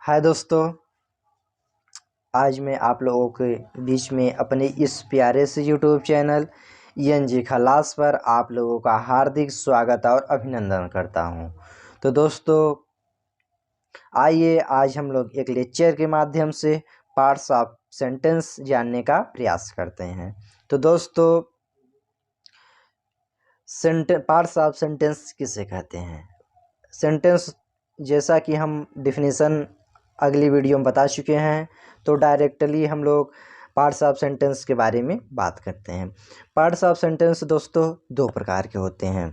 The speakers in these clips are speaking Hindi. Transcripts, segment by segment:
हाय दोस्तों, आज मैं आप लोगों के बीच में अपने इस प्यारे से यूट्यूब चैनल ENG खलास पर आप लोगों का हार्दिक स्वागत और अभिनंदन करता हूं। तो दोस्तों, आइए आज हम लोग एक लेक्चर के माध्यम से पार्ट्स ऑफ सेंटेंस जानने का प्रयास करते हैं। तो दोस्तों, पार्ट्स ऑफ सेंटेंस किसे कहते हैं? सेंटेंस जैसा कि हम डिफिनीसन अगली वीडियो में बता चुके हैं, तो डायरेक्टली हम लोग पार्ट्स ऑफ सेंटेंस के बारे में बात करते हैं। पार्ट्स ऑफ सेंटेंस दोस्तों दो प्रकार के होते हैं।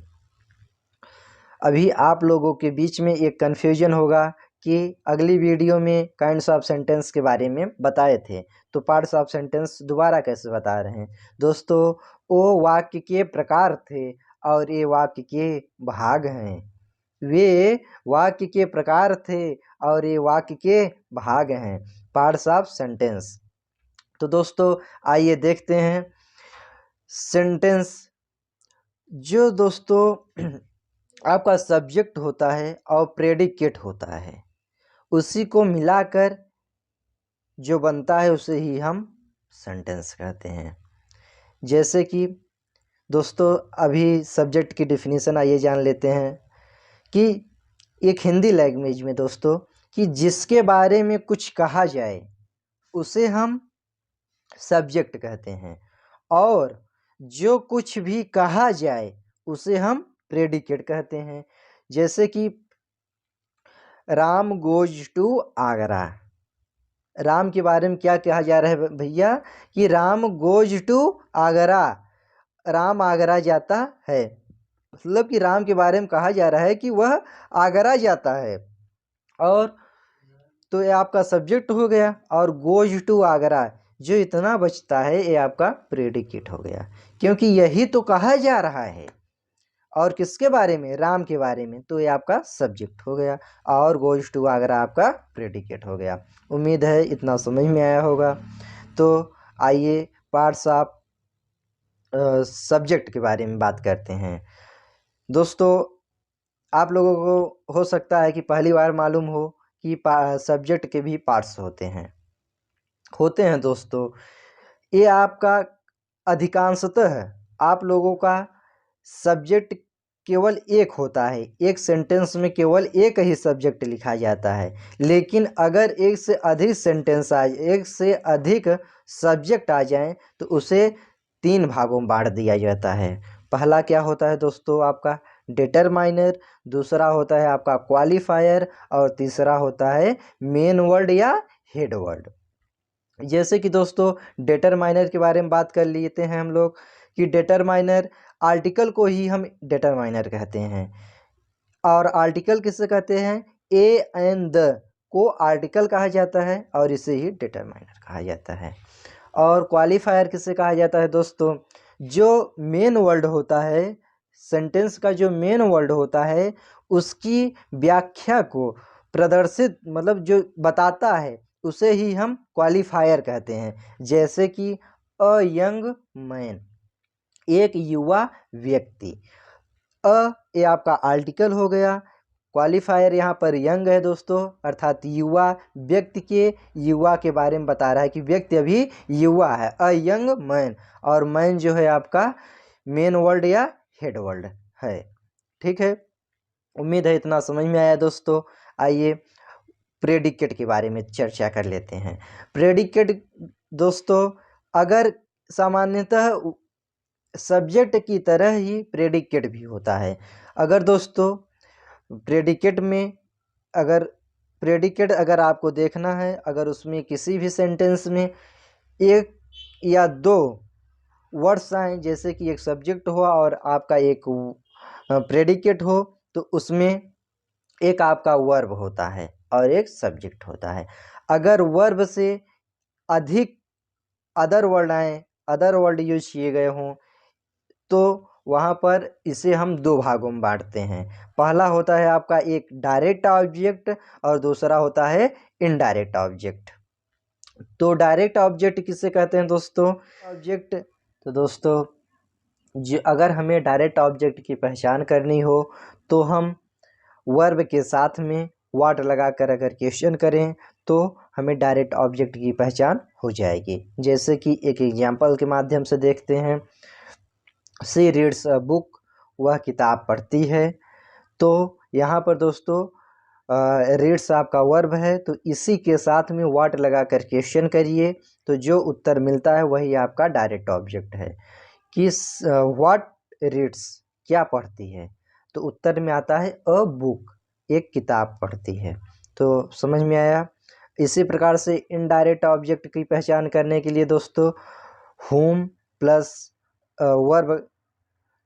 अभी आप लोगों के बीच में एक कन्फ्यूजन होगा कि अगली वीडियो में काइंड्स ऑफ सेंटेंस के बारे में बताए थे, तो पार्ट्स ऑफ सेंटेंस दोबारा कैसे बता रहे हैं? दोस्तों, वो वाक्य के प्रकार थे और ये वाक्य के भाग हैं। वे वाक्य के प्रकार थे और ये वाक्य के भाग हैं, पार्ट्स ऑफ सेंटेंस। तो दोस्तों, आइए देखते हैं सेंटेंस। जो दोस्तों आपका सब्जेक्ट होता है और प्रेडिकेट होता है, उसी को मिलाकर जो बनता है उसे ही हम सेंटेंस कहते हैं। जैसे कि दोस्तों, अभी सब्जेक्ट की डिफिनीशन आइए जान लेते हैं कि एक हिंदी लैंग्वेज में दोस्तों कि जिसके बारे में कुछ कहा जाए उसे हम सब्जेक्ट कहते हैं, और जो कुछ भी कहा जाए उसे हम प्रेडिकेट कहते हैं। जैसे कि राम गोज टू आगरा। राम के बारे में क्या कहा जा रहा है भैया? कि राम गोज टू आगरा, राम आगरा जाता है। मतलब कि राम के बारे में कहा जा रहा है कि वह आगरा जाता है, और तो ये आपका सब्जेक्ट हो गया। और गोज टू आगरा, जो इतना बचता है, ये आपका प्रेडिकेट हो गया, क्योंकि यही तो कहा जा रहा है। और किसके बारे में? राम के बारे में, तो ये आपका सब्जेक्ट हो गया, और गोज टू आगरा आपका प्रेडिकेट हो गया। उम्मीद है इतना समझ में आया होगा। तो आइए पार्ट्स ऑफ सब्जेक्ट के बारे में बात करते हैं। दोस्तों, आप लोगों को हो सकता है कि पहली बार मालूम हो कि सब्जेक्ट के भी पार्ट्स होते हैं दोस्तों। ये आपका अधिकांशतः आप लोगों का सब्जेक्ट केवल एक होता है। एक सेंटेंस में केवल एक ही सब्जेक्ट लिखा जाता है, लेकिन अगर एक से अधिक सब्जेक्ट आ जाएं तो उसे 3 भागों में बांट दिया जाता है। पहला क्या होता है दोस्तों? आपका डिटरमाइनर, दूसरा होता है आपका क्वालिफायर, और तीसरा होता है मेन वर्ड या हेड वर्ड। जैसे कि दोस्तों डिटरमाइनर के बारे में बात कर लेते हैं हम लोग कि डिटरमाइनर आर्टिकल को ही हम डिटरमाइनर कहते हैं। और आर्टिकल किसे कहते हैं? ए एंड द को आर्टिकल कहा जाता है, और इसे ही डिटरमाइनर कहा जाता है। और क्वालिफायर किसे कहा जाता है दोस्तों? जो मेन वर्ड होता है, सेंटेंस का जो मेन वर्ड होता है, उसकी व्याख्या को प्रदर्शित, मतलब जो बताता है, उसे ही हम क्वालिफायर कहते हैं। जैसे कि अ यंग मैन, एक युवा व्यक्ति। ये आपका आर्टिकल हो गया। क्वालिफायर यहाँ पर यंग है दोस्तों, अर्थात युवा युवा के बारे में बता रहा है कि व्यक्ति अभी युवा है, अ यंग मैन। और मैन जो है आपका मेन वर्ड या हेड वर्ड है। ठीक है, उम्मीद है इतना समझ में आया दोस्तों। आइए प्रेडिकेट के बारे में चर्चा कर लेते हैं। प्रेडिकेट दोस्तों, अगर सामान्यतः सब्जेक्ट की तरह ही प्रेडिकेट भी होता है। अगर दोस्तों प्रेडिकेट में अगर आपको देखना है, अगर उसमें किसी भी सेंटेंस में एक या दो वर्ड्स आए, जैसे कि एक सब्जेक्ट हुआ और आपका एक प्रेडिकेट हो, तो उसमें एक आपका वर्ब होता है और एक सब्जेक्ट होता है। अगर वर्ब से अधिक अदर वर्ड यूज किए गए हों, तो वहाँ पर इसे हम 2 भागों में बांटते हैं। पहला होता है आपका एक डायरेक्ट ऑब्जेक्ट, और दूसरा होता है इनडायरेक्ट ऑब्जेक्ट। तो डायरेक्ट ऑब्जेक्ट किसे कहते हैं दोस्तों? ऑब्जेक्ट, तो दोस्तों अगर हमें डायरेक्ट ऑब्जेक्ट की पहचान करनी हो, तो हम वर्ब के साथ में व्हाट लगाकर अगर क्वेश्चन करें तो हमें डायरेक्ट ऑब्जेक्ट की पहचान हो जाएगी। जैसे कि एक एग्जाम्पल के माध्यम से देखते हैं। शी रीड्स अ बुक, वह किताब पढ़ती है। तो यहाँ पर दोस्तों रीड्स आपका वर्ब है, तो इसी के साथ में व्हाट लगाकर क्वेश्चन करिए तो जो उत्तर मिलता है वही आपका डायरेक्ट ऑब्जेक्ट है। कि व्हाट रीड्स, क्या पढ़ती है, तो उत्तर में आता है अ बुक, एक किताब पढ़ती है। तो समझ में आया। इसी प्रकार से इनडायरेक्ट ऑब्जेक्ट की पहचान करने के लिए दोस्तों हुम प्लस वर्ब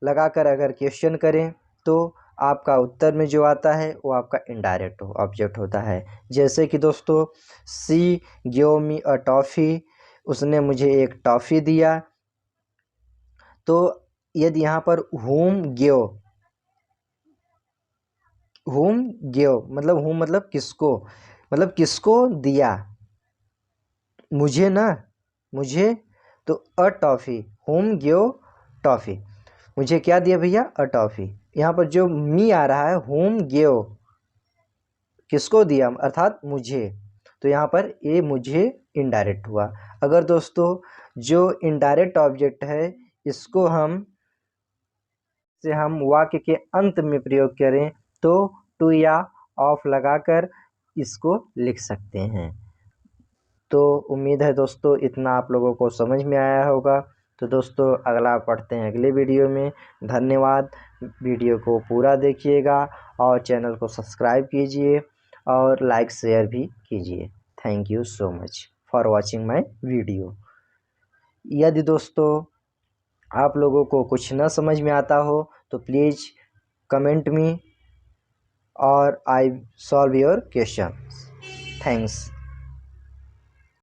लगाकर अगर क्वेश्चन करें तो आपका उत्तर में जो आता है वो आपका इनडायरेक्ट ऑब्जेक्ट होता है। जैसे कि दोस्तों सी गिव मी अ टॉफ़ी, उसने मुझे एक टॉफ़ी दिया। तो यदि यहाँ पर हुम गिव मतलब किसको, मतलब किसको दिया, मुझे ना, मुझे, तो अ टॉफ़ी, हुम गिव टॉफ़ी, मुझे क्या दिया भैया, अ टॉफ़ी। यहाँ पर जो मी आ रहा है, हुम गिव, किसको दिया अर्थात मुझे, तो यहाँ पर ये मुझे इनडायरेक्ट हुआ। अगर दोस्तों जो इनडायरेक्ट ऑब्जेक्ट है इसको हम वाक्य के अंत में प्रयोग करें तो टू या ऑफ लगाकर इसको लिख सकते हैं। तो उम्मीद है दोस्तों इतना आप लोगों को समझ में आया होगा। तो दोस्तों अगला पढ़ते हैं अगले वीडियो में। धन्यवाद। वीडियो को पूरा देखिएगा और चैनल को सब्सक्राइब कीजिए और लाइक शेयर भी कीजिए। Thank you so much for watching my video. यदि दोस्तों आप लोगों को कुछ न समझ में आता हो तो प्लीज़ कमेंट मी और I solve your question. Thanks.